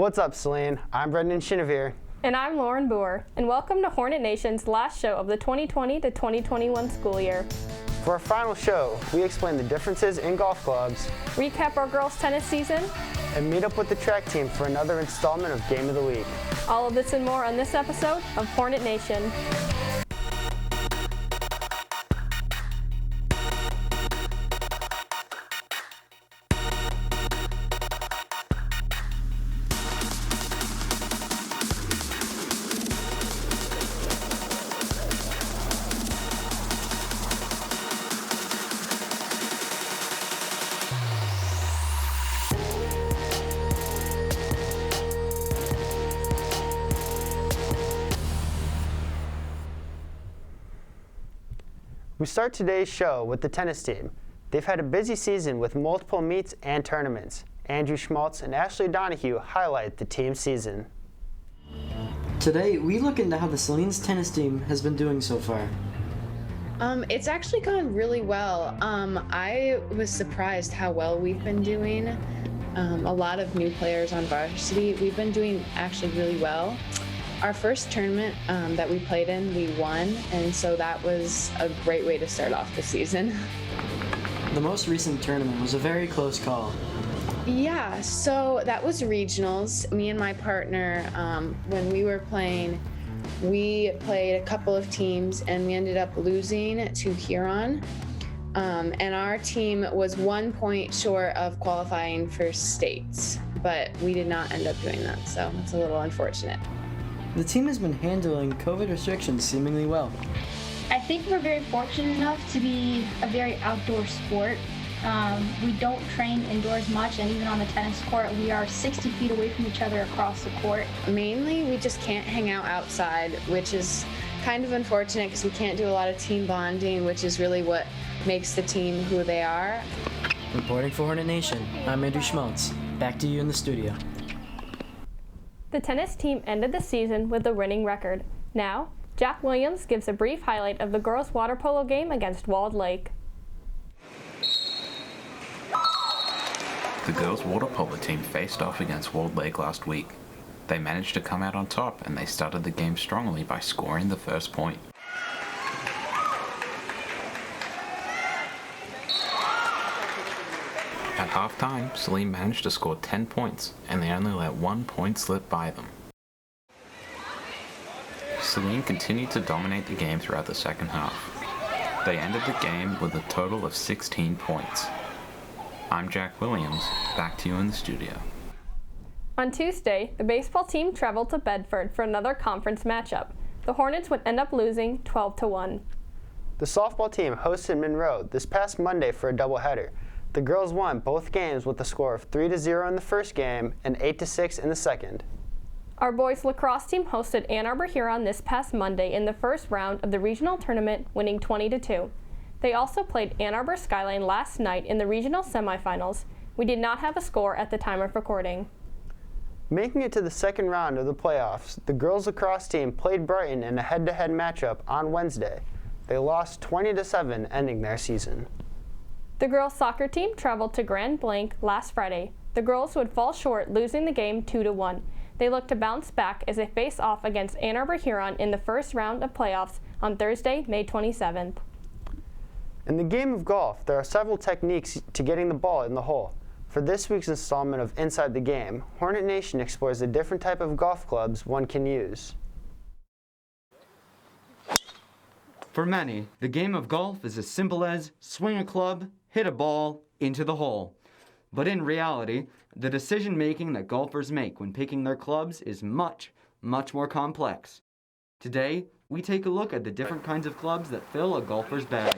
What's up, Saline? I'm Brendan Shinavier. And I'm Lauren Booher, and welcome to Hornet Nation's last show of the 2020 to 2021 school year. For our final show, we explain the differences in golf clubs, recap our girls' tennis season, and meet up with the track team for another installment of Game of the Week. All of this and more on this episode of Hornet Nation. We start today's show with the tennis team. They've had a busy season with multiple meets and tournaments. Andrew Schmaltz and Ashley Donahue highlight the team's season. Today, we look into how the Saline's tennis team has been doing so far. It's actually gone really well. I was surprised how well we've been doing. A lot of new players on varsity. We've been doing actually really well. Our first tournament that we played in, we won, and so that was a great way to start off the season. The most recent tournament was a very close call. Yeah, so that was regionals. Me and my partner, when we were playing, we played a couple of teams and we ended up losing to Huron. And our team was 1 point short of qualifying for states, but we did not end up doing that, so it's a little unfortunate. The team has been handling COVID restrictions seemingly well. I think we're very fortunate enough to be a very outdoor sport. We don't train indoors much, and even on the tennis court, we are 60 feet away from each other across the court. Mainly, we just can't hang out outside, which is kind of unfortunate because we can't do a lot of team bonding, which is really what makes the team who they are. Reporting for Hornet Nation, I'm Andrew Schmaltz. Back to you in the studio. The tennis team ended the season with a winning record. Now, Jack Williams gives a brief highlight of the girls' water polo game against Walled Lake. The girls' water polo team faced off against Walled Lake last week. They managed to come out on top, and they started the game strongly by scoring the first point. At halftime, Saline managed to score 10 points, and they only let 1 point slip by them. Saline continued to dominate the game throughout the second half. They ended the game with a total of 16 points. I'm Jack Williams, back to you in the studio. On Tuesday, the baseball team traveled to Bedford for another conference matchup. The Hornets would end up losing 12-1. The softball team hosted Monroe this past Monday for a doubleheader. The girls won both games with a score of 3-0 in the first game and 8-6 in the second. Our boys lacrosse team hosted Ann Arbor Huron this past Monday in the first round of the regional tournament, winning 20-2. They also played Ann Arbor Skyline last night in the regional semifinals. We did not have a score at the time of recording. Making it to the second round of the playoffs, the girls lacrosse team played Brighton in a head-to-head matchup on Wednesday. They lost 20-7, ending their season. The girls' soccer team traveled to Grand Blanc last Friday. The girls would fall short, losing the game 2-1. They look to bounce back as they face off against Ann Arbor Huron in the first round of playoffs on Thursday, May 27th. In the game of golf, there are several techniques to getting the ball in the hole. For this week's installment of Inside the Game, Hornet Nation explores the different type of golf clubs one can use. For many, the game of golf is as simple as swing a club, hit a ball, into the hole. But in reality, the decision-making that golfers make when picking their clubs is much, much more complex. Today, we take a look at the different kinds of clubs that fill a golfer's bag.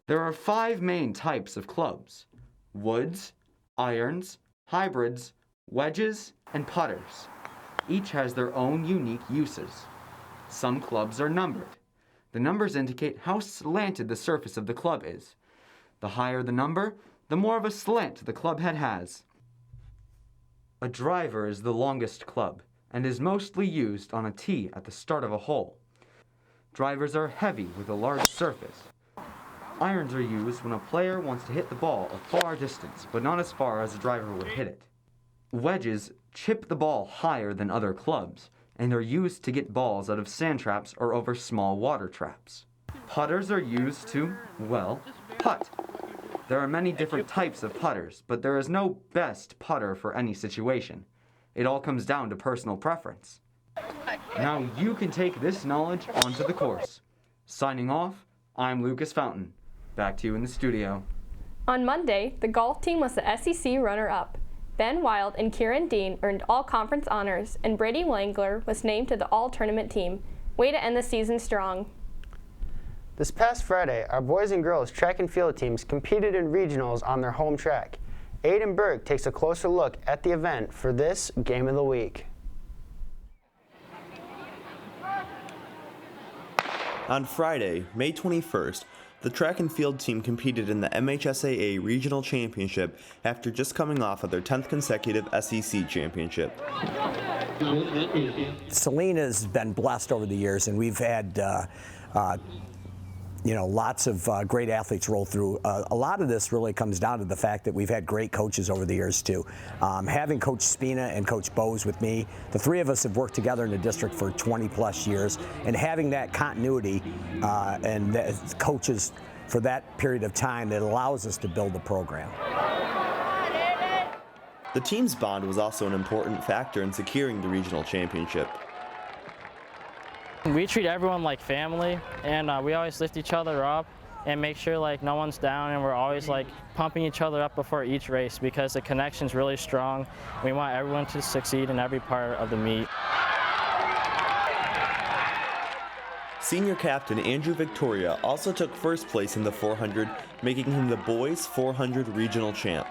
There are 5 main types of clubs: woods, irons, hybrids, wedges, and putters. Each has their own unique uses. Some clubs are numbered. The numbers indicate how slanted the surface of the club is. The higher the number, the more of a slant the club head has. A driver is the longest club and is mostly used on a tee at the start of a hole. Drivers are heavy with a large surface. Irons are used when a player wants to hit the ball a far distance, but not as far as a driver would hit it. Wedges chip the ball higher than other clubs, and are used to get balls out of sand traps or over small water traps. Putters are used to, well, putt. There are many different types of putters, but there is no best putter for any situation. It all comes down to personal preference. Now you can take this knowledge onto the course. Signing off, I'm Lucas Fountain. Back to you in the studio. On Monday, the golf team was the SEC runner-up. Ben Wild and Kieran Dean earned all-conference honors, and Brady Wangler was named to the all-tournament team. Way to end the season strong. This past Friday, our boys and girls track and field teams competed in regionals on their home track. Aiden Burke takes a closer look at the event for this Game of the Week. On Friday, May 21st, the track and field team competed in the MHSAA Regional Championship after just coming off of their 10th consecutive SEC championship. Saline has been blessed over the years, and we've had lots of great athletes roll through. A lot of this really comes down to the fact that we've had great coaches over the years too. Having Coach Spina and Coach Bose with me, the three of us have worked together in the district for 20 plus years, and having that continuity and coaches for that period of time, that allows us to build the program. The team's bond was also an important factor in securing the regional championship. We treat everyone like family, and we always lift each other up and make sure like no one's down, and we're always like pumping each other up before each race because the connection's really strong. We want everyone to succeed in every part of the meet. Senior captain Andrew Victoria also took first place in the 400, making him the boys 400 regional champ.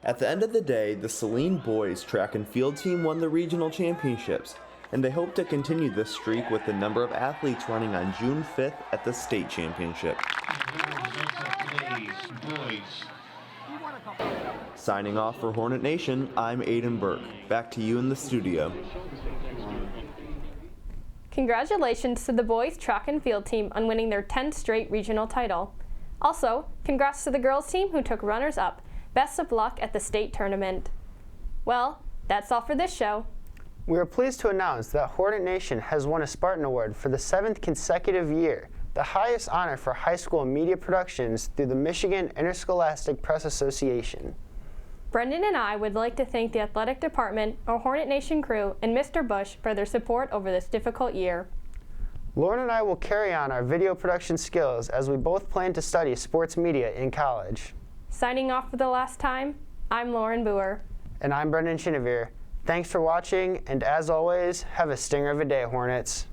At the end of the day, the Saline boys track and field team won the regional championships, and they hope to continue this streak with the number of athletes running on June 5th at the state championship. Signing off for Hornet Nation, I'm Aiden Burke. Back to you in the studio. Congratulations to the boys track and field team on winning their 10th straight regional title. Also, congrats to the girls team who took runners-up. Best of luck at the state tournament. Well, that's all for this show. We are pleased to announce that Hornet Nation has won a Spartan Award for the 7th consecutive year, the highest honor for high school media productions through the Michigan Interscholastic Press Association. Brendan and I would like to thank the athletic department, our Hornet Nation crew, and Mr. Bush for their support over this difficult year. Lauren and I will carry on our video production skills as we both plan to study sports media in college. Signing off for the last time, I'm Lauren Booher. And I'm Brendan Shinavier. Thanks for watching, and as always, have a stinger of a day, Hornets.